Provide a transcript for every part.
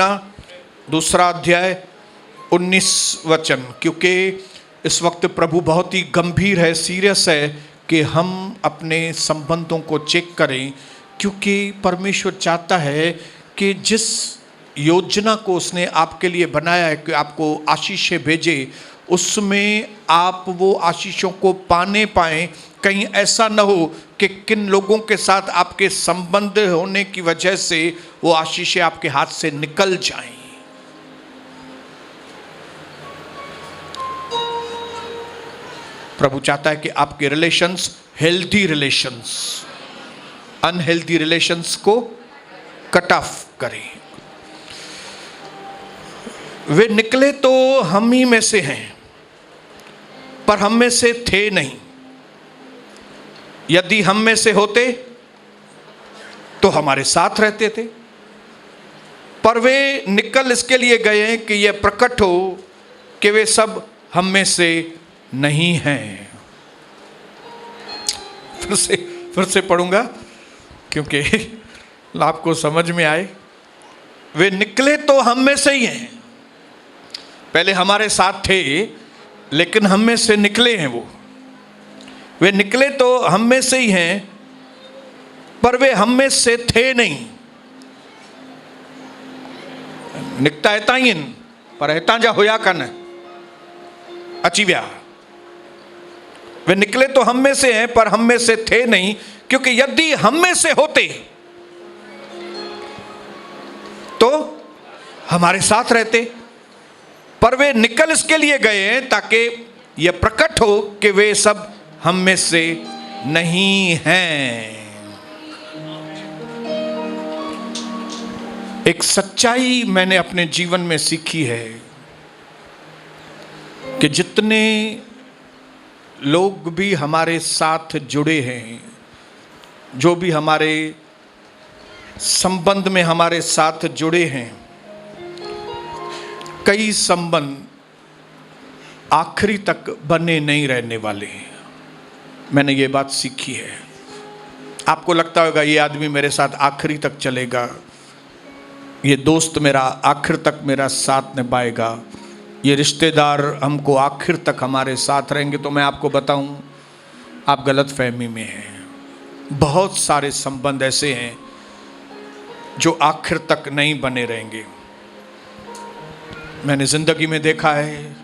यूहन्ना 2 अध्याय 19 वचन, क्योंकि इस वक्त प्रभु बहुत ही गंभीर है, सीरियस है कि हम अपने संबंधों को चेक करें, क्योंकि परमेश्वर चाहता है कि जिस योजना को उसने आपके लिए बनाया है कि आपको आशीषें भेजे, उसमें आप वो आशीषों को पाएं। कहीं ऐसा न हो कि किन लोगों के साथ आपके संबंध होने की वजह से वो आशीषें आपके हाथ से निकल जाएं। प्रभु चाहता है कि आपके relations healthy relations, unhealthy relations को कट ऑफ करें। वे निकले तो हम ही में से हैं, पर हम में से थे नहीं। यदि हम में से होते तो हमारे साथ रहते थे, पर वे निकल इसके लिए गए हैं कि यह प्रकट हो कि वे सब हम में से नहीं हैं। फिर से पढ़ूंगा क्योंकि आपको समझ में आए। वे निकले तो हम में से ही हैं, पहले हमारे साथ थे लेकिन हम में से निकले हैं वो। वे निकले तो हम में से ही हैं, पर वे हम में से थे नहीं। निकता है इन पर हेता जा होया कन अची व्या। वे निकले तो हम में से हैं, पर हम में से थे नहीं, क्योंकि यदि हम में से होते तो हमारे साथ रहते। पर वे निकल इसके लिए गए हैं ताकि यह प्रकट हो कि वे सब हम में से नहीं हैं। एक सच्चाई मैंने अपने जीवन में सीखी है कि जितने लोग भी हमारे साथ जुड़े हैं, जो भी हमारे संबंध में हमारे साथ जुड़े हैं, कई संबंध आखिरी तक बने नहीं रहने वाले हैं। मैंने ये बात सीखी है। आपको लगता होगा ये आदमी मेरे साथ आखिरी तक चलेगा, ये दोस्त मेरा आखिर तक मेरा साथ निभाएगा, ये रिश्तेदार हमको आखिर तक हमारे साथ रहेंगे। तो मैं आपको बताऊं, आप गलत फहमी में हैं। बहुत सारे संबंध ऐसे हैं जो आखिर तक नहीं बने रहेंगे। मैंने जिंदगी में देखा है,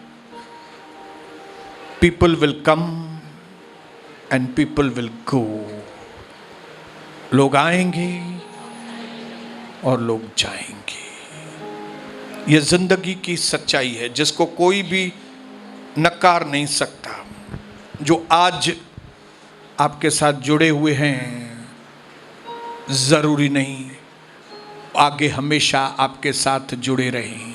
people will come and people will go. लोग आएंगे और लोग जाएंगे। यह जिंदगी की सच्चाई है जिसको कोई भी नकार नहीं सकता। जो आज आपके साथ जुड़े हुए हैं, जरूरी नहीं आगे हमेशा आपके साथ जुड़े रहें,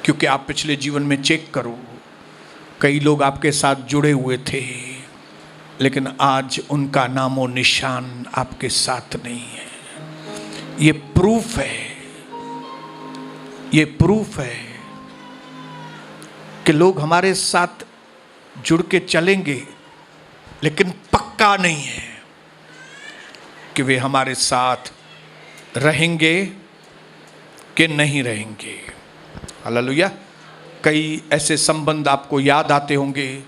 क्योंकि आप पिछले जीवन में चेक करो, कई लोग आपके साथ जुड़े हुए थे लेकिन आज उनका नामो निशान आपके साथ नहीं है। ये प्रूफ है, ये प्रूफ है कि लोग हमारे साथ जुड़ के चलेंगे लेकिन पक्का नहीं है कि वे हमारे साथ रहेंगे कि नहीं रहेंगे। हालेलुया। कई ऐसे संबंध आपको याद आते होंगे,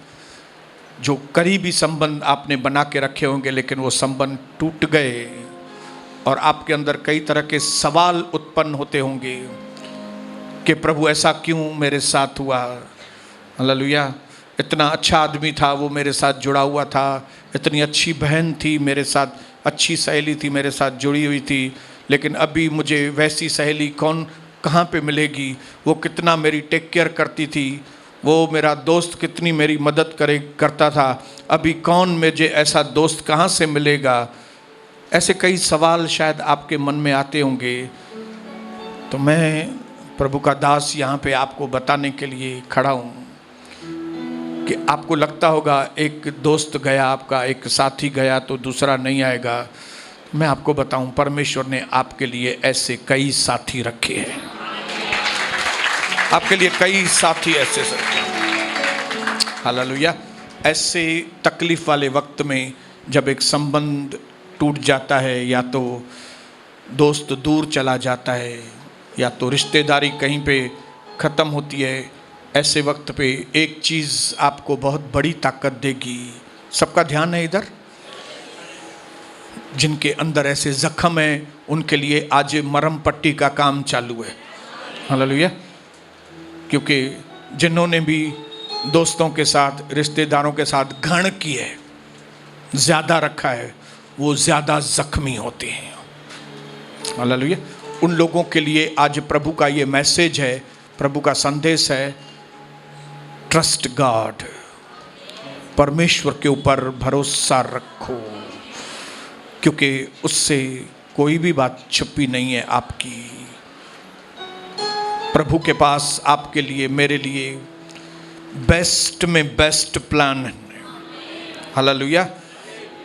जो करीबी संबंध आपने बना के रखे होंगे, लेकिन वो संबंध टूट गए और आपके अंदर कई तरह के सवाल उत्पन्न होते होंगे कि प्रभु ऐसा क्यों मेरे साथ हुआ। हालेलुया। इतना अच्छा आदमी था, वो मेरे साथ जुड़ा हुआ था, इतनी अच्छी बहन थी मेरे साथ, अच्छी सहेली थी मेरे साथ जुड़ी हुई थी, लेकिन अभी मुझे वैसी सहेली कहाँ पे मिलेगी। वो कितना मेरी टेक केयर करती थी, वो मेरा दोस्त कितनी मेरी मदद करता था, अभी कौन मुझे ऐसा दोस्त कहाँ से मिलेगा। ऐसे कई सवाल शायद आपके मन में आते होंगे। तो मैं प्रभु का दास यहाँ पे आपको बताने के लिए खड़ा हूँ कि आपको लगता होगा एक दोस्त गया, आपका एक साथी गया तो दूसरा नहीं आएगा। मैं आपको बताऊं, परमेश्वर ने आपके लिए ऐसे कई साथी रखे हैं, आपके लिए कई साथी ऐसे हालेलुया। ऐसे तकलीफ वाले वक्त में जब एक संबंध टूट जाता है या तो दोस्त दूर चला जाता है या तो रिश्तेदारी कहीं पे ख़त्म होती है, ऐसे वक्त पे एक चीज़ आपको बहुत बड़ी ताकत देगी। सबका ध्यान है इधर? जिनके अंदर ऐसे जख्म हैं उनके लिए आज मरहम पट्टी का काम चालू है। हालेलुया। क्योंकि जिन्होंने भी दोस्तों के साथ, रिश्तेदारों के साथ घृण की है, ज़्यादा रखा है, वो ज़्यादा जख्मी होते हैं। हालेलुया। उन लोगों के लिए आज प्रभु का ये मैसेज है, प्रभु का संदेश है, ट्रस्ट गॉड, परमेश्वर के ऊपर भरोसा रखो, क्योंकि उससे कोई भी बात छुपी नहीं है आपकी। प्रभु के पास आपके लिए, मेरे लिए बेस्ट में बेस्ट प्लान है। हालेलुया।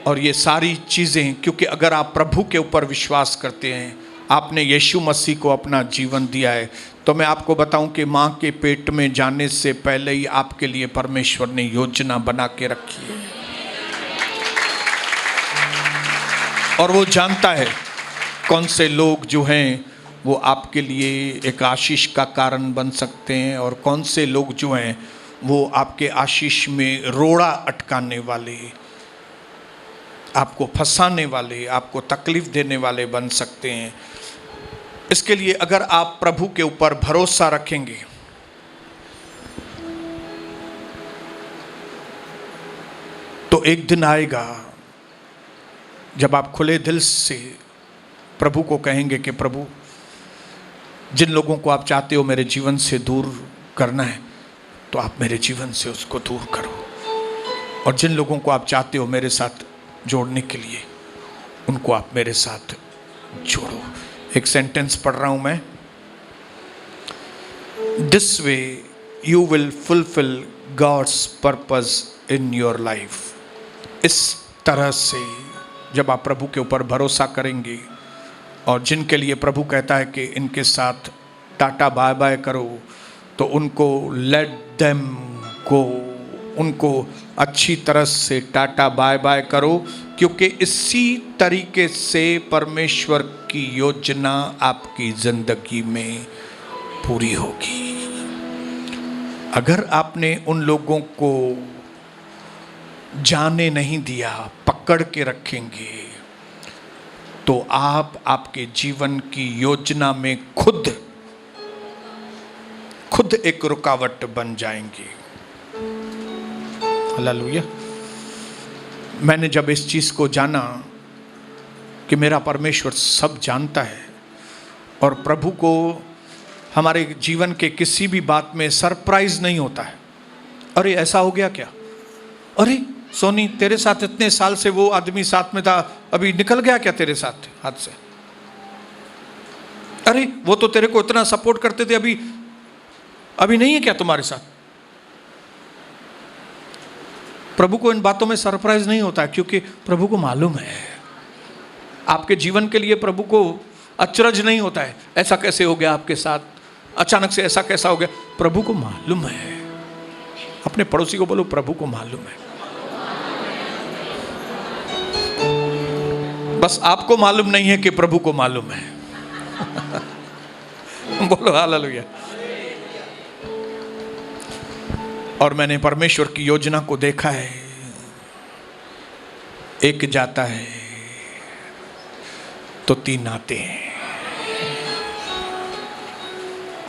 और ये सारी चीज़ें, क्योंकि अगर आप प्रभु के ऊपर विश्वास करते हैं, आपने यीशु मसीह को अपना जीवन दिया है, तो मैं आपको बताऊं कि माँ के पेट में जाने से पहले ही आपके लिए परमेश्वर ने योजना बना के रखी है। और वो जानता है कौन से लोग जो हैं वो आपके लिए एक आशीष का कारण बन सकते हैं, और कौन से लोग जो हैं वो आपके आशीष में रोड़ा अटकाने वाले, आपको फंसाने वाले, आपको तकलीफ देने वाले बन सकते हैं। इसके लिए अगर आप प्रभु के ऊपर भरोसा रखेंगे, तो एक दिन आएगा जब आप खुले दिल से प्रभु को कहेंगे कि प्रभु, जिन लोगों को आप चाहते हो मेरे जीवन से दूर करना है, तो आप मेरे जीवन से उसको दूर करो, और जिन लोगों को आप चाहते हो मेरे साथ जोड़ने के लिए, उनको आप मेरे साथ जोड़ो। एक सेंटेंस पढ़ रहा हूं मैं, this way you will fulfil God's purpose in your life. इस तरह से जब आप प्रभु के ऊपर भरोसा करेंगे, और जिनके लिए प्रभु कहता है कि इनके साथ टाटा बाय बाय करो, तो उनको लेट देम गो, उनको अच्छी तरह से टाटा बाय बाय करो, क्योंकि इसी तरीके से परमेश्वर की योजना आपकी जिंदगी में पूरी होगी। अगर आपने उन लोगों को जाने नहीं दिया, पकड़ के रखेंगे, तो आप आपके जीवन की योजना में खुद एक रुकावट बन जाएंगे। हालेलुया। मैंने जब इस चीज को जाना कि मेरा परमेश्वर सब जानता है, और प्रभु को हमारे जीवन के किसी भी बात में सरप्राइज नहीं होता है। अरे ऐसा हो गया क्या? अरे सोनी, तेरे साथ इतने साल से वो आदमी साथ में था, अभी निकल गया क्या तेरे साथ हाथ से? अरे वो तो तेरे को इतना सपोर्ट करते थे, अभी नहीं है क्या तुम्हारे साथ? प्रभु को इन बातों में सरप्राइज नहीं होता है, क्योंकि प्रभु को मालूम है। आपके जीवन के लिए प्रभु को अचरज नहीं होता है, ऐसा कैसे हो गया आपके साथ, अचानक से ऐसा कैसा हो गया। प्रभु को मालूम है। अपने पड़ोसी को बोलो, प्रभु को मालूम है। बस आपको मालूम नहीं है कि प्रभु को मालूम है। बोलो हालेलुया। और मैंने परमेश्वर की योजना को देखा है, एक जाता है तो तीन आते हैं।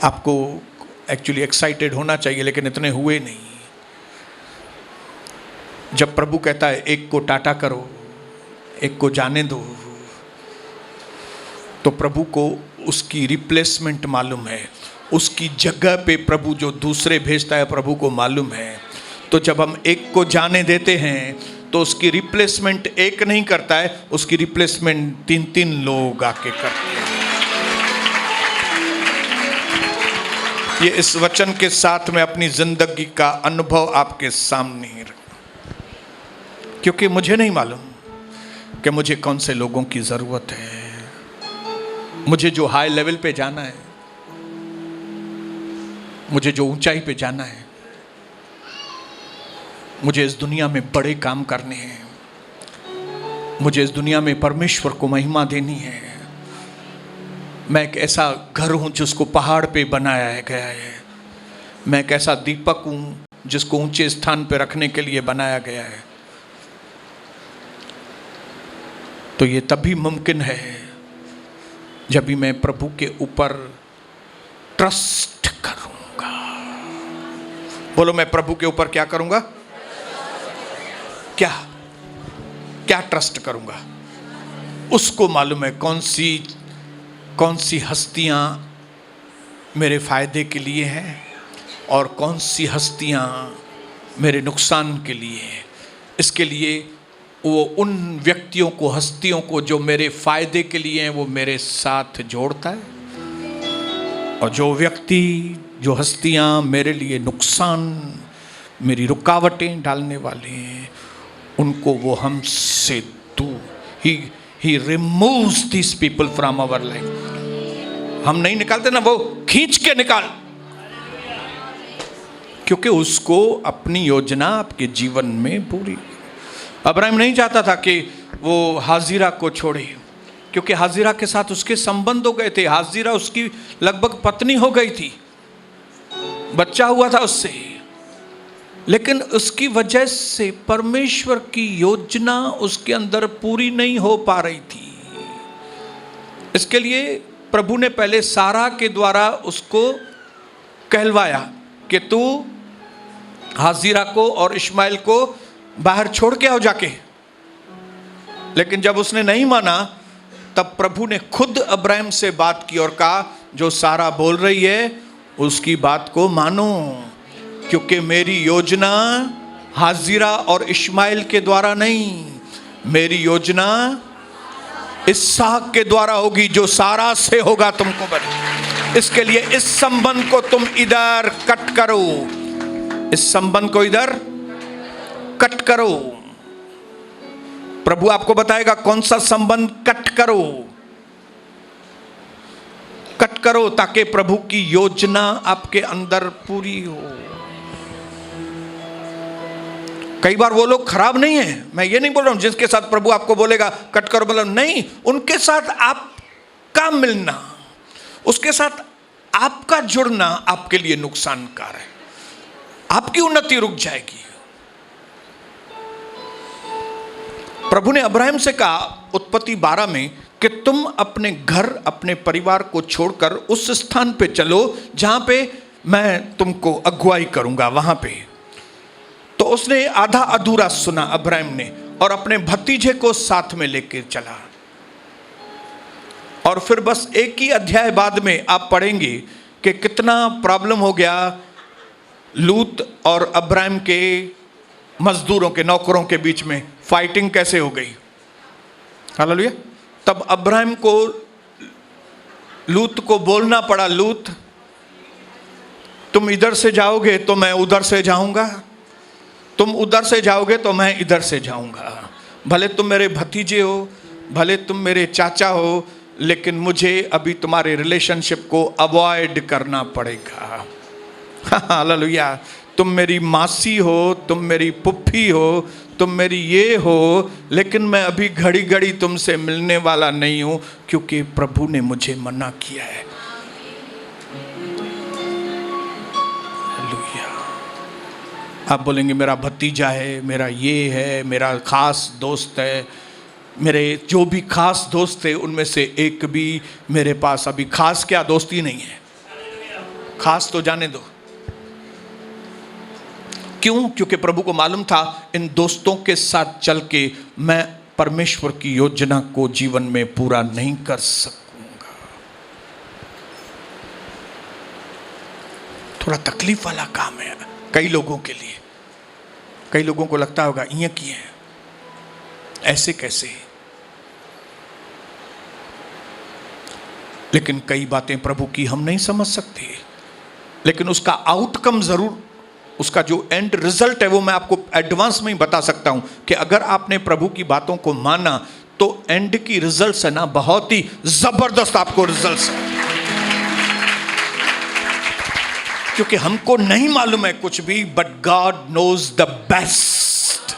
आपको एक्चुअली एक्साइटेड होना चाहिए, लेकिन इतने हुए नहीं। जब प्रभु कहता है एक को टाटा करो, एक को जाने दो, तो प्रभु को उसकी रिप्लेसमेंट मालूम है, उसकी जगह पे प्रभु जो दूसरे भेजता है प्रभु को मालूम है। तो जब हम एक को जाने देते हैं, तो उसकी रिप्लेसमेंट एक नहीं करता है, उसकी रिप्लेसमेंट तीन तीन लोग आके करते हैं। ये इस वचन के साथ में अपनी जिंदगी का अनुभव आपके सामने ही रखा, क्योंकि मुझे नहीं मालूम कि मुझे कौन से लोगों की जरूरत है। मुझे जो हाई लेवल पे जाना है, मुझे जो ऊंचाई पे जाना है, मुझे इस दुनिया में बड़े काम करने हैं, मुझे इस दुनिया में परमेश्वर को महिमा देनी है, मैं एक ऐसा घर हूं जिसको पहाड़ पे बनाया गया है। मैं एक ऐसा दीपक हूं जिसको ऊंचे स्थान पे रखने के लिए बनाया गया है। तो ये तभी मुमकिन है जब भी मैं प्रभु के ऊपर ट्रस्ट करूंगा। बोलो, मैं प्रभु के ऊपर क्या करूंगा? क्या क्या ट्रस्ट करूंगा? उसको मालूम है कौन सी हस्तियां मेरे फायदे के लिए हैं और कौन सी हस्तियां मेरे नुकसान के लिए हैं। इसके लिए वो उन व्यक्तियों को, हस्तियों को जो मेरे फायदे के लिए हैं, वो मेरे साथ जोड़ता है, और जो व्यक्ति, जो हस्तियां मेरे लिए नुकसान, मेरी रुकावटें डालने वाले हैं, उनको वो हमसे दूर, He removes these people from our life। हम नहीं निकालते ना, वो खींच के निकाल, क्योंकि उसको अपनी योजना आपके जीवन में पूरी। अब्राहम नहीं चाहता था कि वो हाजिरा को छोड़े, क्योंकि हाजिरा के साथ उसके संबंध हो गए थे। हाजिरा उसकी लगभग पत्नी हो गई थी, बच्चा हुआ था उससे, लेकिन उसकी वजह से परमेश्वर की योजना उसके अंदर पूरी नहीं हो पा रही थी। इसके लिए प्रभु ने पहले सारा के द्वारा उसको कहलवाया कि तू हाजिरा को और इश्माइल को बाहर छोड़ के आओ जाके। लेकिन जब उसने नहीं माना, तब प्रभु ने खुद अब्राहम से बात की और कहा, जो सारा बोल रही है उसकी बात को मानो, क्योंकि मेरी योजना हाजिरा और इश्माइल के द्वारा नहीं, मेरी योजना इसहाक के द्वारा होगी, जो सारा से होगा तुमको बने। इसके लिए इस संबंध को तुम इधर कट करो, इस संबंध को इधर कट करो। प्रभु आपको बताएगा कौन सा संबंध कट करो, कट करो, ताकि प्रभु की योजना आपके अंदर पूरी हो। कई बार वो लोग खराब नहीं है, मैं ये नहीं बोल रहा हूं जिसके साथ प्रभु आपको बोलेगा कट करो, मतलब नहीं, उनके साथ आपका मिलना, उसके साथ आपका जुड़ना आपके लिए नुकसानकार है, आपकी उन्नति रुक जाएगी। प्रभु ने अब्राहम से कहा उत्पत्ति 12 में कि तुम अपने घर, अपने परिवार को छोड़कर उस स्थान पे चलो जहां पे मैं तुमको अगुवाई करूंगा, वहां पे। तो उसने आधा अधूरा सुना अब्राहम ने, और अपने भतीजे को साथ में लेकर चला। और फिर बस एक ही अध्याय बाद में आप पढ़ेंगे कि कितना प्रॉब्लम हो गया लूत और अब्राहम के मजदूरों के, नौकरों के बीच में फाइटिंग कैसे हो गई। हालेलुया। तब अब्राहम को लूत को बोलना पड़ा, लूत तुम इधर से जाओगे तो मैं उधर से जाऊंगा, तुम उधर से जाओगे तो मैं इधर से जाऊंगा। भले तुम मेरे भतीजे हो, भले तुम मेरे चाचा हो, लेकिन मुझे अभी तुम्हारे रिलेशनशिप को अवॉइड करना पड़ेगा। हालेलुया। तुम मेरी मासी हो, तुम मेरी पुप्पी हो, तुम मेरी ये हो, लेकिन मैं अभी घड़ी घड़ी तुमसे मिलने वाला नहीं हूं, क्योंकि प्रभु ने मुझे मना किया है। आप बोलेंगे मेरा भतीजा है, मेरा ये है, मेरा खास दोस्त है। मेरे जो भी खास दोस्त थे उनमें से एक भी मेरे पास अभी खास क्या दोस्ती नहीं है। खास तो जाने दो। क्यों? क्योंकि प्रभु को मालूम था इन दोस्तों के साथ चल के मैं परमेश्वर की योजना को जीवन में पूरा नहीं कर सकूंगा। थोड़ा तकलीफ वाला काम है कई लोगों के लिए। कई लोगों को लगता होगा ये किए हैं, ऐसे कैसे। लेकिन कई बातें प्रभु की हम नहीं समझ सकते, लेकिन उसका आउटकम जरूर, उसका जो एंड रिजल्ट है वो मैं आपको एडवांस में ही बता सकता हूं कि अगर आपने प्रभु की बातों को माना तो एंड की रिजल्ट्स है ना, बहुत ही जबरदस्त आपको रिजल्ट्स है। क्योंकि हमको नहीं मालूम है कुछ भी, but God knows the best.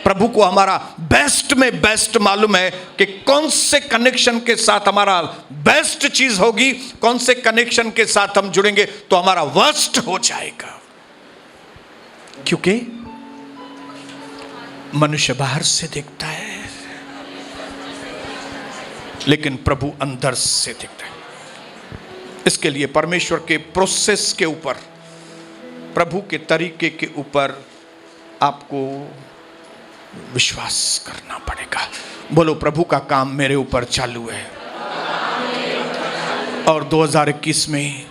प्रभु को हमारा बेस्ट में बेस्ट मालूम है कि कौन से कनेक्शन के साथ हमारा बेस्ट चीज होगी, कौन से कनेक्शन के साथ हम जुड़ेंगे तो हमारा वर्स्ट हो जाएगा। क्योंकि मनुष्य बाहर से देखता है लेकिन प्रभु अंदर से देखता है। इसके लिए परमेश्वर के प्रोसेस के ऊपर, प्रभु के तरीके के ऊपर आपको विश्वास करना पड़ेगा। बोलो, प्रभु का काम मेरे ऊपर चालू है और 2021 में,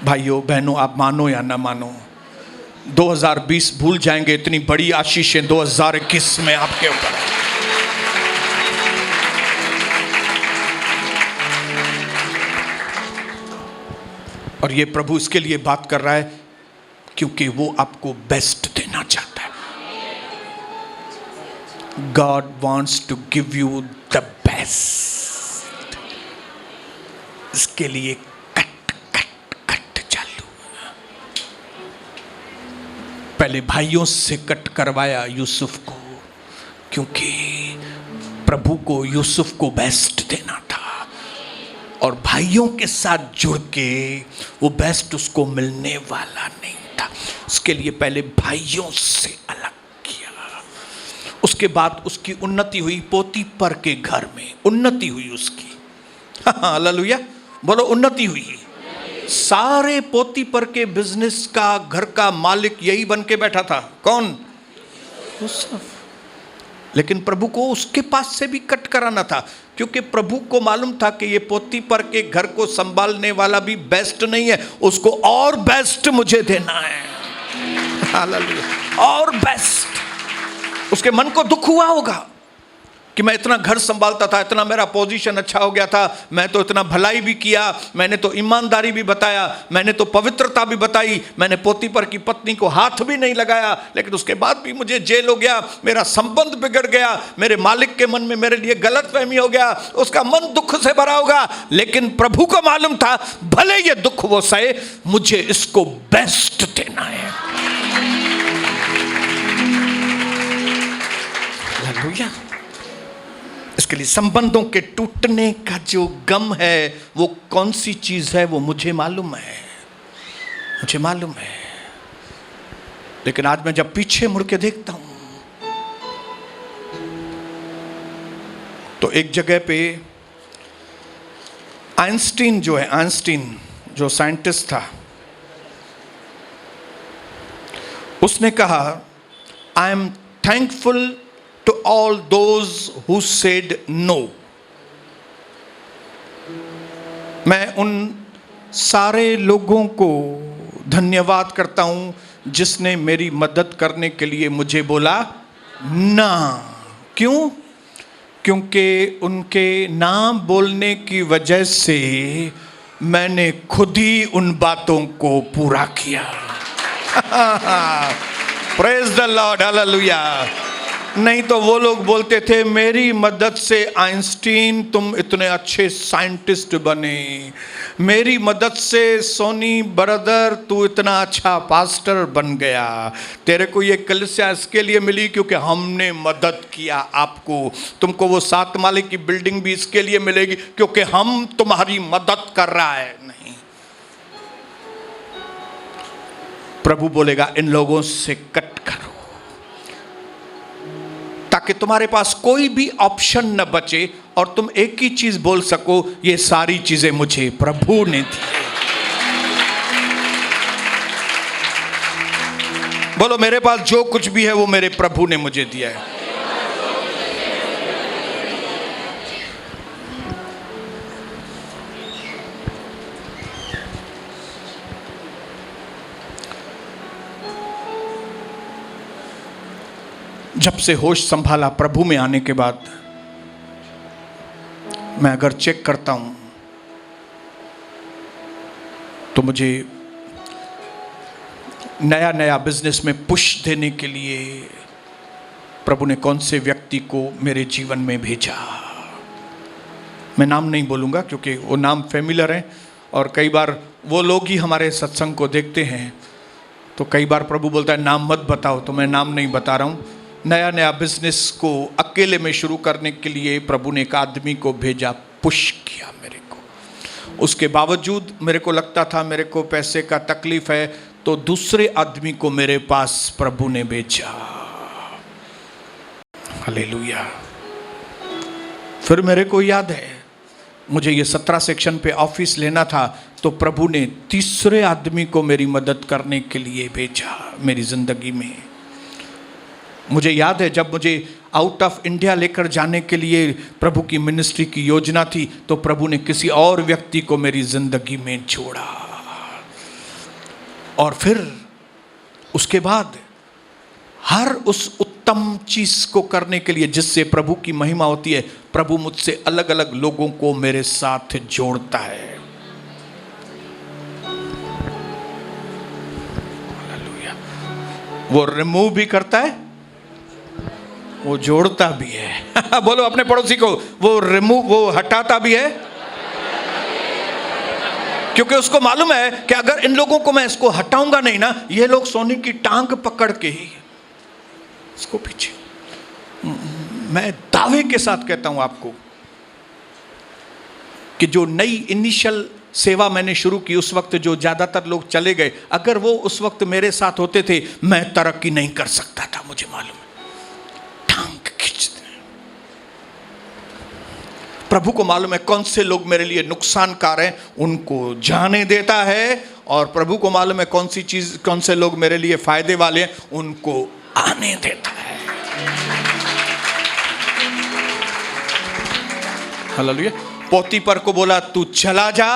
भाइयों बहनों, आप मानो या ना मानो, 2020 भूल जाएंगे, इतनी बड़ी आशीषें 2021 में आपके ऊपर है। और ये प्रभु इसके लिए बात कर रहा है क्योंकि वो आपको बेस्ट देना चाहता है। God wants to give you the best। इसके लिए कट चालू। पहले भाइयों से कट करवाया यूसुफ को, क्योंकि प्रभु को यूसुफ को बेस्ट देना था और भाइयों के साथ जुड़ के वो बेस्ट उसको मिलने वाला नहीं था। उसके लिए पहले भाइयों से अलग किया। उसके बाद उसकी उन्नति हुई, पोतीपर के घर में उन्नति हुई उसकी। हालेलुया, बोलो उन्नति हुई। सारे पोतीपर के बिजनेस का, घर का मालिक यही बन के बैठा था। कौन? यूसुफ। लेकिन प्रभु को उसके पास से भी कट कराना था, क्योंकि प्रभु को मालूम था कि ये पोतीपर के घर को संभालने वाला भी बेस्ट नहीं है, उसको और बेस्ट मुझे देना है। हालेलुया, और बेस्ट। उसके मन को दुख हुआ होगा कि मैं इतना घर संभालता था, इतना मेरा पोजीशन अच्छा हो गया था, मैं तो इतना भलाई भी किया, मैंने तो ईमानदारी भी बताया, मैंने तो पवित्रता भी बताई, मैंने पोतीपर की पत्नी को हाथ भी नहीं लगाया, लेकिन उसके बाद भी मुझे जेल हो गया, मेरा संबंध बिगड़ गया, मेरे मालिक के मन में मेरे लिए गलतफहमी हो गया, उसका मन दुख से भरा होगा। लेकिन प्रभु को मालूम था भले ये दुख वो सहे, मुझे इसको बेस्ट देना है। हालेलुया। इसके लिए संबंधों के टूटने का जो गम है, वो कौन सी चीज है, वो मुझे मालूम है, मुझे मालूम है। लेकिन आज मैं जब पीछे मुड़ के देखता हूं तो एक जगह पे आइंस्टीन जो है, आइंस्टीन जो साइंटिस्ट था, उसने कहा, I am thankful to all those who said no। मैं उन सारे लोगों को धन्यवाद करता हूं जिसने मेरी मदद करने के लिए मुझे बोला ना। क्यों? क्योंकि उनके ना बोलने की वजह से मैंने खुद ही उन बातों को पूरा किया। Praise the Lord, hallelujah. नहीं तो वो लोग बोलते थे, मेरी मदद से आइंस्टीन तुम इतने अच्छे साइंटिस्ट बने, मेरी मदद से सोनी ब्रदर तू इतना अच्छा पास्टर बन गया, तेरे को ये कलीसिया इसके लिए मिली क्योंकि हमने मदद किया आपको, तुमको वो 7 माले की बिल्डिंग भी इसके लिए मिलेगी क्योंकि हम तुम्हारी मदद कर रहा है। नहीं, प्रभु बोलेगा इन लोगों से कट करो, ताकि तुम्हारे पास कोई भी ऑप्शन न बचे और तुम एक ही चीज बोल सको, ये सारी चीजें मुझे प्रभु ने दी। बोलो, मेरे पास जो कुछ भी है वो मेरे प्रभु ने मुझे दिया है। जब से होश संभाला प्रभु में आने के बाद, मैं अगर चेक करता हूं तो मुझे नया नया बिजनेस में पुश देने के लिए प्रभु ने कौन से व्यक्ति को मेरे जीवन में भेजा। मैं नाम नहीं बोलूँगा क्योंकि वो नाम फेमिलियर है और कई बार वो लोग ही हमारे सत्संग को देखते हैं, तो कई बार प्रभु बोलता है नाम मत बताओ, तो मैं नाम नहीं बता रहा हूँ। नया नया बिजनेस को अकेले में शुरू करने के लिए प्रभु ने एक आदमी को भेजा, पुश किया मेरे को। उसके बावजूद मेरे को लगता था मेरे को पैसे का तकलीफ है, तो दूसरे आदमी को मेरे पास प्रभु ने भेजा। हालेलुया। फिर मेरे को याद है मुझे ये 17 सेक्शन पे ऑफिस लेना था, तो प्रभु ने तीसरे आदमी को मेरी मदद करने के लिए भेजा मेरी जिंदगी में। मुझे याद है जब मुझे आउट ऑफ इंडिया लेकर जाने के लिए प्रभु की मिनिस्ट्री की योजना थी, तो प्रभु ने किसी और व्यक्ति को मेरी जिंदगी में जोड़ा। और फिर उसके बाद हर उस उत्तम चीज को करने के लिए जिससे प्रभु की महिमा होती है, प्रभु मुझसे अलग अलग लोगों को मेरे साथ जोड़ता है। हालेलुया। वो रिमूव भी करता है, वो जोड़ता भी है। बोलो अपने पड़ोसी को, वो हटाता भी है, क्योंकि उसको मालूम है कि अगर इन लोगों को मैं इसको हटाऊंगा नहीं ना, ये लोग सोने की टांग पकड़ के ही इसको पीछे। मैं दावे के साथ कहता हूं आपको कि जो नई इनिशियल सेवा मैंने शुरू की, उस वक्त जो ज्यादातर लोग चले गए, अगर वो उस वक्त मेरे साथ होते थे, मैं तरक्की नहीं कर सकता था। मुझे मालूम है, टांग खींचते। प्रभु को मालूम है कौन से लोग मेरे लिए नुकसानकार हैं, उनको जाने देता है, और प्रभु को मालूम है कौन से लोग मेरे लिए फायदे वाले हैं, उनको आने देता है। हालेलुया। पोतीपर को बोला तू चला जा,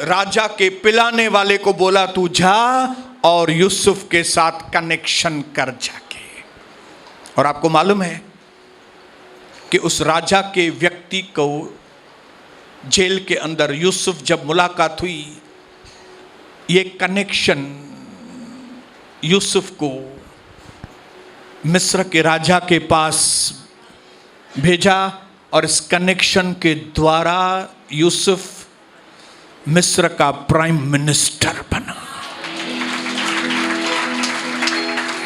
राजा के पिलाने वाले को बोला तू जा, और यूसुफ के साथ कनेक्शन कर जाके। और आपको मालूम है कि उस राजा के व्यक्ति को जेल के अंदर यूसुफ जब मुलाकात हुई, ये कनेक्शन यूसुफ को मिस्र के राजा के पास भेजा, और इस कनेक्शन के द्वारा यूसुफ मिस्र का प्राइम मिनिस्टर बना।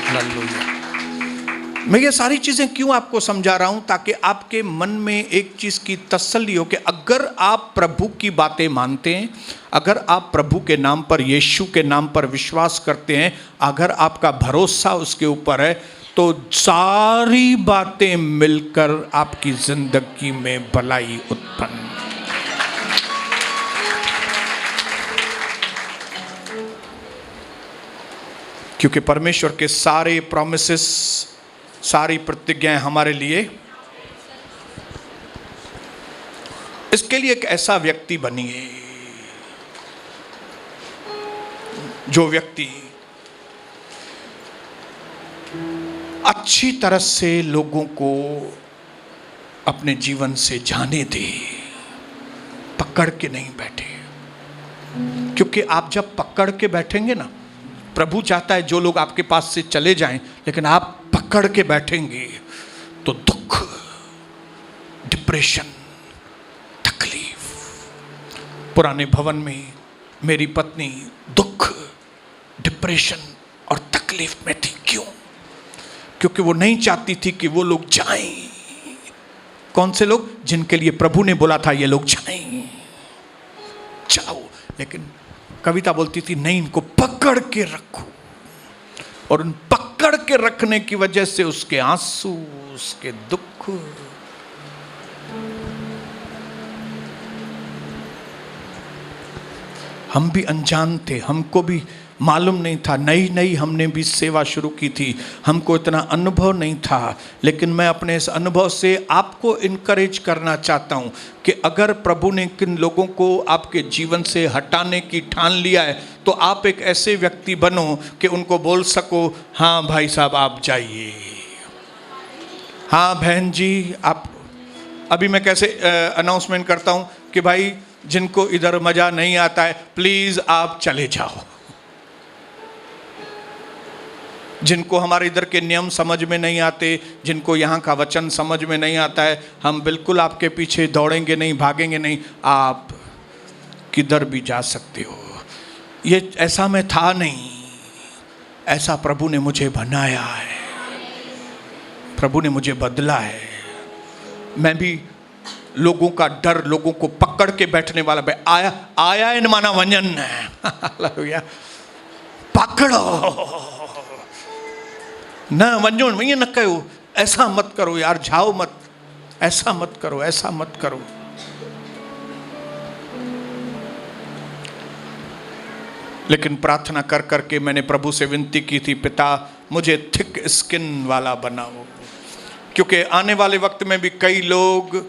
हालेलुया। मैं ये सारी चीजें क्यों आपको समझा रहा हूं, ताकि आपके मन में एक चीज की तसल्ली हो कि अगर आप प्रभु की बातें मानते हैं, अगर आप प्रभु के नाम पर, यीशु के नाम पर विश्वास करते हैं, अगर आपका भरोसा उसके ऊपर है, तो सारी बातें मिलकर आपकी जिंदगी में भलाई उत्पन्न। क्योंकि परमेश्वर के सारे प्रॉमिसेस, सारी प्रतिज्ञाएं हमारे लिए, इसके लिए एक ऐसा व्यक्ति बनिए जो व्यक्ति अच्छी तरह से लोगों को अपने जीवन से जाने दे, पकड़ के नहीं बैठे। क्योंकि आप जब पकड़ के बैठेंगे ना, प्रभु चाहता है जो लोग आपके पास से चले जाएं, लेकिन आप पकड़ के बैठेंगे तो दुख, डिप्रेशन, तकलीफ। पुराने भवन में मेरी पत्नी दुख, डिप्रेशन और तकलीफ में थी। क्यों? क्योंकि वो नहीं चाहती थी कि वो लोग जाएं। कौन से लोग? जिनके लिए प्रभु ने बोला था ये लोग जाएं, जाओ। लेकिन कविता बोलती थी नहीं, इनको पकड़ के रखो। और उन पकड़ के रखने की वजह से उसके आंसू, उसके दुख, हम भी अनजान थे, हमको भी मालूम नहीं था। नई नई हमने भी सेवा शुरू की थी, हमको इतना अनुभव नहीं था। लेकिन मैं अपने इस अनुभव से आपको इनकरेज करना चाहता हूँ कि अगर प्रभु ने किन लोगों को आपके जीवन से हटाने की ठान लिया है, तो आप एक ऐसे व्यक्ति बनो कि उनको बोल सको, हाँ भाई साहब आप जाइए, हाँ बहन जी आप। अभी मैं कैसे अनाउंसमेंट करता हूँ कि भाई जिनको इधर मज़ा नहीं आता है प्लीज़ आप चले जाओ। जिनको हमारे इधर के नियम समझ में नहीं आते, जिनको यहाँ का वचन समझ में नहीं आता है, हम बिल्कुल आपके पीछे दौड़ेंगे नहीं, भागेंगे नहीं, आप किधर भी जा सकते हो। ये ऐसा मैं था नहीं, ऐसा प्रभु ने मुझे बनाया है, प्रभु ने मुझे बदला है। मैं भी लोगों का डर, लोगों को पकड़ के बैठने वाला आया इन माना वंजन हालेलुया, पकड़ो न वंजो वही न कहो, ऐसा मत करो यार, जाओ मत, ऐसा मत करो, ऐसा मत करो। लेकिन प्रार्थना कर करके मैंने प्रभु से विनती की थी, पिता मुझे थिक स्किन वाला बनाओ, क्योंकि आने वाले वक्त में भी कई लोग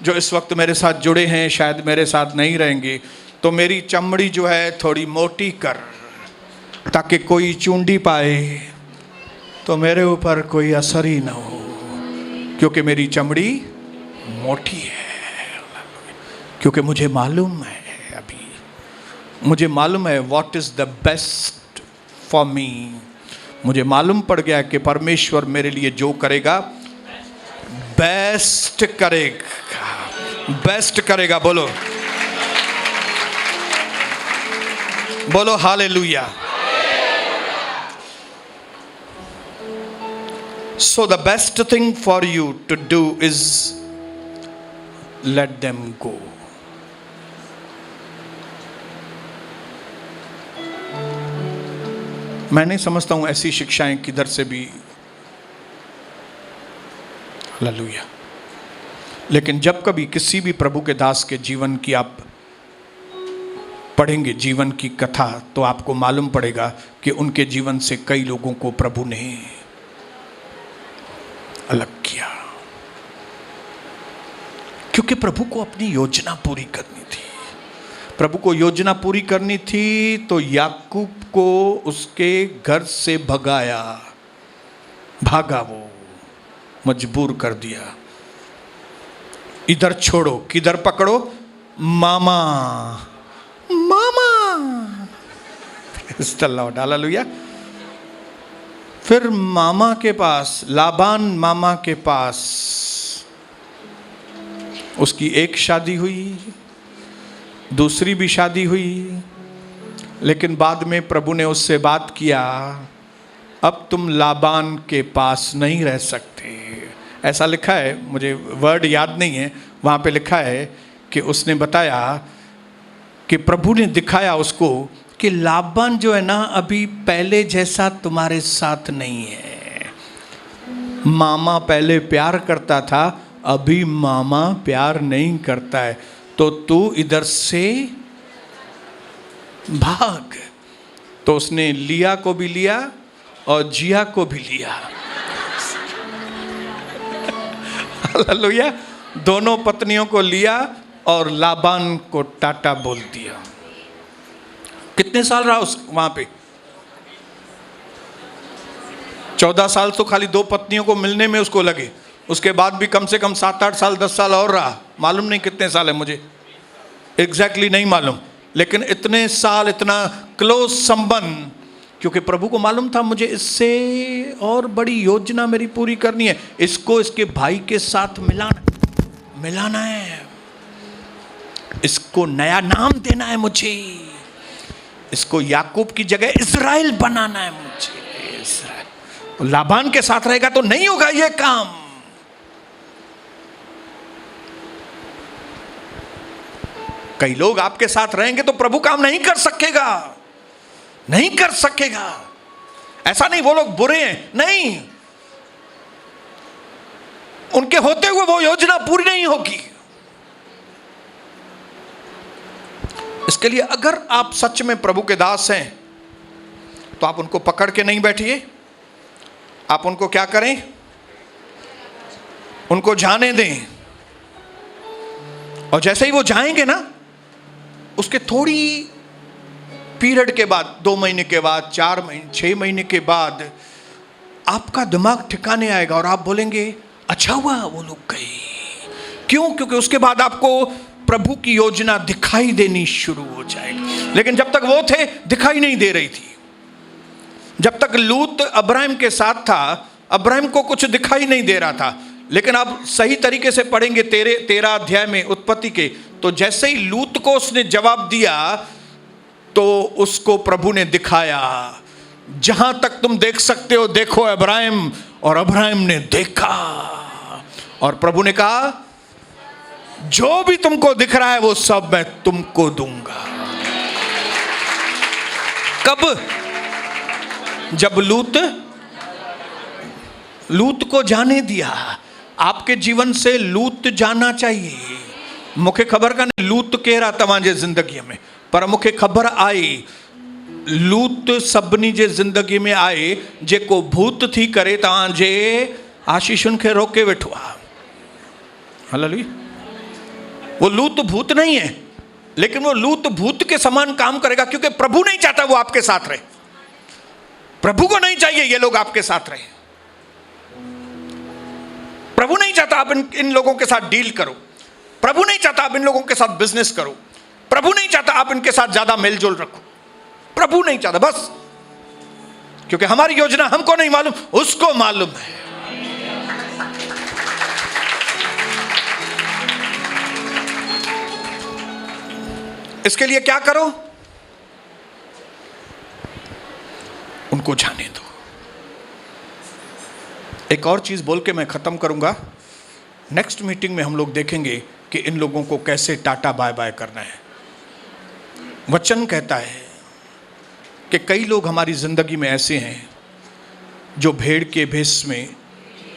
जो इस वक्त मेरे साथ जुड़े हैं शायद मेरे साथ नहीं रहेंगे, तो मेरी चमड़ी जो है थोड़ी मोटी कर, ताकि कोई चूंडी पाए तो मेरे ऊपर कोई असर ही ना हो, क्योंकि मेरी चमड़ी मोटी है। क्योंकि मुझे मालूम है, अभी मुझे मालूम है what is the best for me. मुझे मालूम पड़ गया कि परमेश्वर मेरे लिए जो करेगा बेस्ट करेगा, बेस्ट करेगा। बोलो बोलो hallelujah. So the best thing for you to do is let them go. मैं नहीं समझता हूं ऐसी शिक्षाएं किधर से भी, हालेलुया। लेकिन जब कभी किसी भी प्रभु के दास के जीवन की आप पढ़ेंगे, जीवन की कथा, तो आपको मालूम पड़ेगा कि उनके जीवन से कई लोगों को प्रभु ने अलग किया, क्योंकि प्रभु को अपनी योजना पूरी करनी थी। प्रभु को योजना पूरी करनी थी तो याकूब को उसके घर से भागा, वो मजबूर कर दिया। इधर छोड़ो, किधर पकड़ो, मामा हालेलुया। फिर मामा के पास, लाबान मामा के पास उसकी एक शादी हुई, दूसरी भी शादी हुई, लेकिन बाद में प्रभु ने उससे बात किया, अब तुम लाबान के पास नहीं रह सकते। ऐसा लिखा है, मुझे वर्ड याद नहीं है, वहाँ पे लिखा है कि उसने बताया कि प्रभु ने दिखाया उसको कि लाबान जो है ना अभी पहले जैसा तुम्हारे साथ नहीं है। मामा पहले प्यार करता था, अभी मामा प्यार नहीं करता है, तो तू इधर से भाग। तो उसने लिया को भी लिया और जिया को भी लिया, हालेलुया। दोनों पत्नियों को लिया और लाबान को टाटा बोल दिया। कितने साल रहा उस वहां पे? 14 साल तो खाली 2 पत्नियों को मिलने में उसको लगे, उसके बाद भी कम से कम 7-8 साल 10 साल और रहा। मालूम नहीं कितने साल है, मुझे एग्जैक्टली नहीं मालूम, लेकिन इतने साल, इतना क्लोज संबंध, क्योंकि प्रभु को मालूम था मुझे इससे और बड़ी योजना मेरी पूरी करनी है। इसको इसके भाई के साथ मिलाना है, इसको नया नाम देना है मुझे, इसको याकूब की जगह इस्राएल बनाना है मुझे। इस्राएल लाबान के साथ रहेगा तो नहीं होगा ये काम। कई लोग आपके साथ रहेंगे तो प्रभु काम नहीं कर सकेगा। ऐसा नहीं वो लोग बुरे हैं, नहीं, उनके होते हुए वो योजना पूरी नहीं होगी। इसके लिए अगर आप सच में प्रभु के दास हैं तो आप उनको पकड़ के नहीं बैठिए, आप उनको क्या करें, उनको जाने दें। और जैसे ही वो जाएंगे ना, उसके थोड़ी पीरियड के बाद, 2 महीने के बाद, 4 महीने, 6 महीने के बाद आपका दिमाग ठिकाने आएगा और आप बोलेंगे अच्छा हुआ वो लोग गए। क्यों? क्योंकि उसके बाद आपको प्रभु की योजना दिखाई देनी शुरू हो जाएगी। लेकिन जब तक वो थे दिखाई नहीं दे रही थी। जब तक लूत अब्राहम के साथ था, अब्राहम को कुछ दिखाई नहीं दे रहा था। लेकिन आप सही तरीके से पढ़ेंगे 13 अध्याय में उत्पत्ति के, तो जैसे ही लूत को उसने जवाब दिया तो उसको प्रभु ने दिखाया जहां तक तुम देख सकते हो देखो अब्राहम, और अब्राहम ने देखा। और प्रभु ने कहा जो भी तुमको दिख रहा है वो सब मैं तुमको दूंगा। कब? जब लूत को जाने दिया। आपके जीवन से लूत जाना चाहिए। मूंखे ख़बर कान्हे लूत केरु आहे तव्हांजे ज़िंदगीअ में, पर मूंखे ख़बर आई लूत सभिनी जे ज़िंदगी में आहे जेको भूत थी करे तव्हांजे आशीषुनि खे रोके वेठो आहे। हालेलुया। वो लूत भूत नहीं है, लेकिन वो लूत भूत के समान काम करेगा, क्योंकि प्रभु नहीं चाहता वो आपके साथ रहे। प्रभु को नहीं चाहिए ये लोग आपके साथ रहे। प्रभु नहीं चाहता आप इन लोगों के साथ डील करो। प्रभु नहीं चाहता आप इन लोगों के साथ बिजनेस करो। प्रभु नहीं चाहता आप इनके साथ ज्यादा मेलजोल रखो। प्रभु नहीं चाहता, बस क्योंकि हमारी योजना हमको नहीं मालूम, उसको मालूम है। इसके लिए क्या करो? उनको जाने दो। एक और चीज बोल के मैं खत्म करूंगा। नेक्स्ट मीटिंग में हम लोग देखेंगे कि इन लोगों को कैसे टाटा बाय बाय करना है। वचन कहता है कि कई लोग हमारी जिंदगी में ऐसे हैं जो भेड़ के भेष में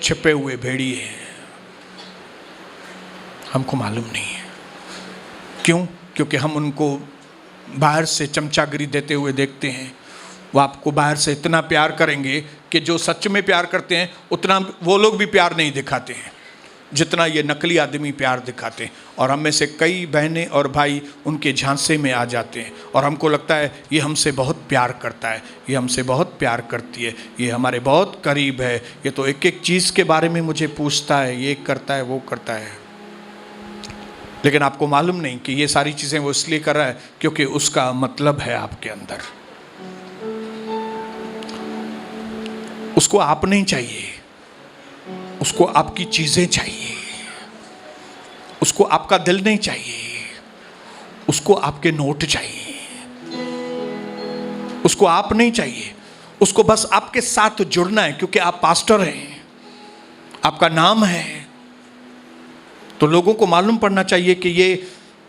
छिपे हुए भेड़िए हैं, हमको मालूम नहीं है। क्यों? क्योंकि हम उनको बाहर से चमचागिरी देते हुए देखते हैं। वो आपको बाहर से इतना प्यार करेंगे कि जो सच में प्यार करते हैं उतना वो लोग भी प्यार नहीं दिखाते हैं जितना ये नकली आदमी प्यार दिखाते हैं। और हम में से कई बहनें और भाई उनके झांसे में आ जाते हैं और हमको लगता है ये हमसे बहुत प्यार करता है, ये हमसे बहुत प्यार करती है, ये हमारे बहुत करीब है, ये तो एक एक चीज़ के बारे में मुझे पूछता है, ये करता है, वो करता है। लेकिन आपको मालूम नहीं कि ये सारी चीज़ें वो इसलिए कर रहा है क्योंकि उसका मतलब है आपके अंदर। उसको आप नहीं चाहिए, उसको आपकी चीज़ें चाहिए। उसको आपका दिल नहीं चाहिए, उसको आपके नोट चाहिए। उसको आप नहीं चाहिए, उसको बस आपके साथ जुड़ना है, क्योंकि आप पास्टर हैं, आपका नाम है। तो लोगों को मालूम पड़ना चाहिए कि ये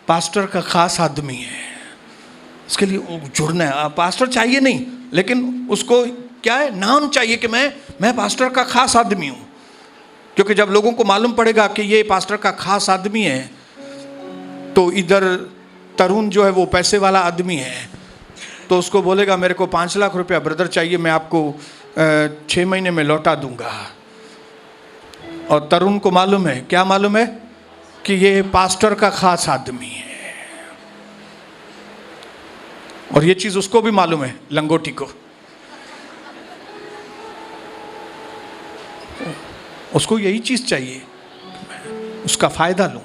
पास्टर का खास आदमी है। इसके लिए जुड़ना है। पास्टर चाहिए नहीं, लेकिन उसको क्या है, नाम चाहिए कि मैं पास्टर का खास आदमी हूँ। क्योंकि जब लोगों को मालूम पड़ेगा कि ये पास्टर का खास आदमी है, तो इधर तरुण जो है वो पैसे वाला आदमी है, तो उसको बोलेगा मेरे को 5 लाख रुपया ब्रदर चाहिए, मैं आपको 6 महीने में लौटा दूंगा। और तरुण को मालूम है, क्या मालूम है, कि ये पास्टर का खास आदमी है। और ये चीज़ उसको भी मालूम है, लंगोटी को। उसको यही चीज़ चाहिए, उसका फायदा लूं।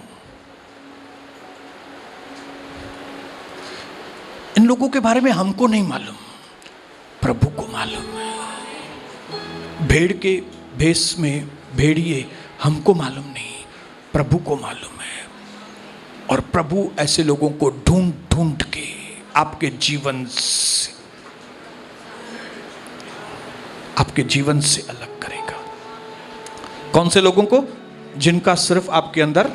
इन लोगों के बारे में हमको नहीं मालूम, प्रभु को मालूम है। भेड़ के भेष में भेड़िए हमको मालूम नहीं, प्रभु को मालूम है। और प्रभु ऐसे लोगों को ढूंढ ढूंढ के आपके जीवन से अलग करेगा। कौन से लोगों को? जिनका सिर्फ आपके अंदर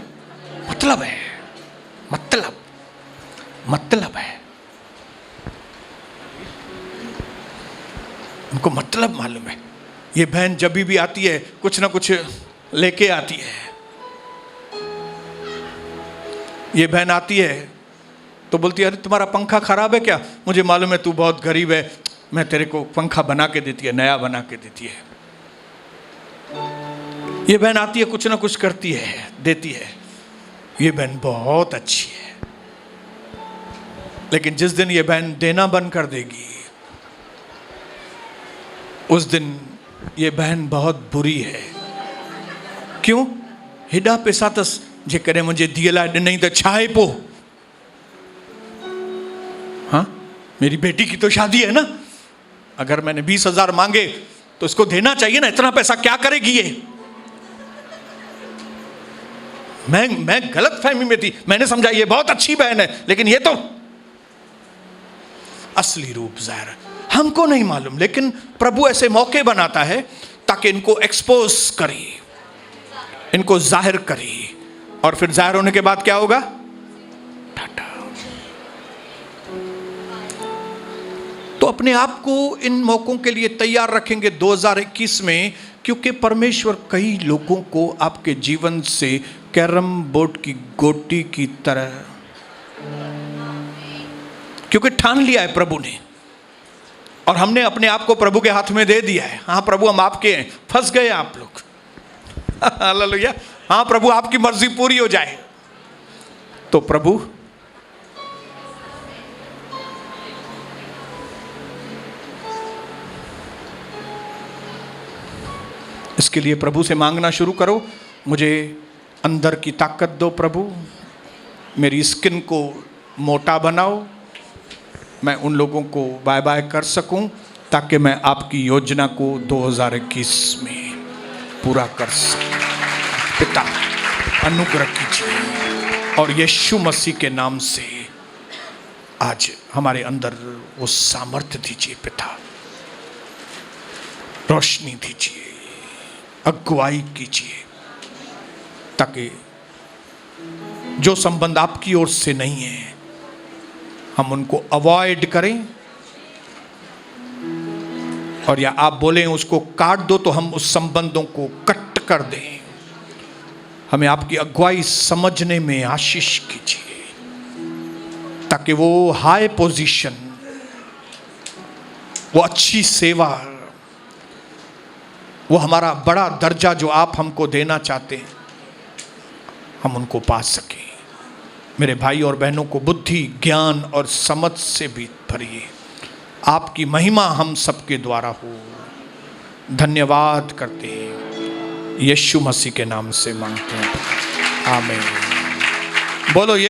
मतलब है, मतलब है। उनको मतलब मालूम है। ये बहन जब भी आती है कुछ ना कुछ लेके आती है। ये बहन आती है तो बोलती है अरे तुम्हारा पंखा खराब है क्या? मुझे मालूम है तू बहुत गरीब है, मैं तेरे को पंखा बना के देती है, नया बना के देती है। ये बहन आती है कुछ ना कुछ करती है, देती है। ये बहन बहुत अच्छी है। लेकिन जिस दिन ये बहन देना बंद कर देगी, उस दिन ये बहन बहुत बुरी है। क्यों? हेॾा पैसा तस, जेकॾहिं मुंहिंजे धीअ लाइ ॾिनई त छा आहे पोइ? हाँ, मेरी बेटी की तो शादी है ना। अगर मैंने 20,000 मांगे तो इसको देना चाहिए ना। इतना पैसा क्या करेगी ये? मैं गलत फहमी में थी, मैंने समझा ये बहुत अच्छी बहन है, लेकिन ये तो असली रूप ज़ाहिर है। हमको नहीं मालूम, लेकिन प्रभु ऐसे मौके बनाता है ताकि इनको एक्सपोज करे, इनको जाहिर करे, और फिर जाहिर होने के बाद क्या होगा? टाटा। तो अपने आप को इन मौकों के लिए तैयार रखेंगे 2021 में, क्योंकि परमेश्वर कई लोगों को आपके जीवन से कैरम बोर्ड की गोटी की तरह, क्योंकि ठान लिया है प्रभु ने, और हमने अपने आप को प्रभु के हाथ में दे दिया है। हाँ प्रभु, हम आपके हैं, फंस गए आप लोग। हालेलुया। हाँ प्रभु, आपकी मर्जी पूरी हो जाए। तो प्रभु इसके लिए प्रभु से मांगना शुरू करो, मुझे अंदर की ताकत दो प्रभु, मेरी स्किन को मोटा बनाओ, मैं उन लोगों को बाय बाय कर सकूं, ताकि मैं आपकी योजना को 2021 में पूरा कर सकूं। पिता अनुग्रह कीजिए, और यीशु मसीह के नाम से आज हमारे अंदर वो सामर्थ्य दीजिए पिता, रोशनी दीजिए, अगुवाई कीजिए, ताकि जो संबंध आपकी ओर से नहीं है हम उनको अवॉइड करें, और या आप बोलें उसको काट दो तो हम उस संबंधों को कट कर दें। हमें आपकी अगुवाई समझने में आशीष कीजिए, ताकि वो हाई पोजीशन, वो अच्छी सेवा, वो हमारा बड़ा दर्जा जो आप हमको देना चाहते हैं, हम उनको पा सकें। मेरे भाई और बहनों को बुद्धि, ज्ञान और समझ से भी भरिए, आपकी महिमा हम सबके द्वारा हो। धन्यवाद करते हैं, यीशु मसीह के नाम से मांगते हैं, आमीन। बोलो।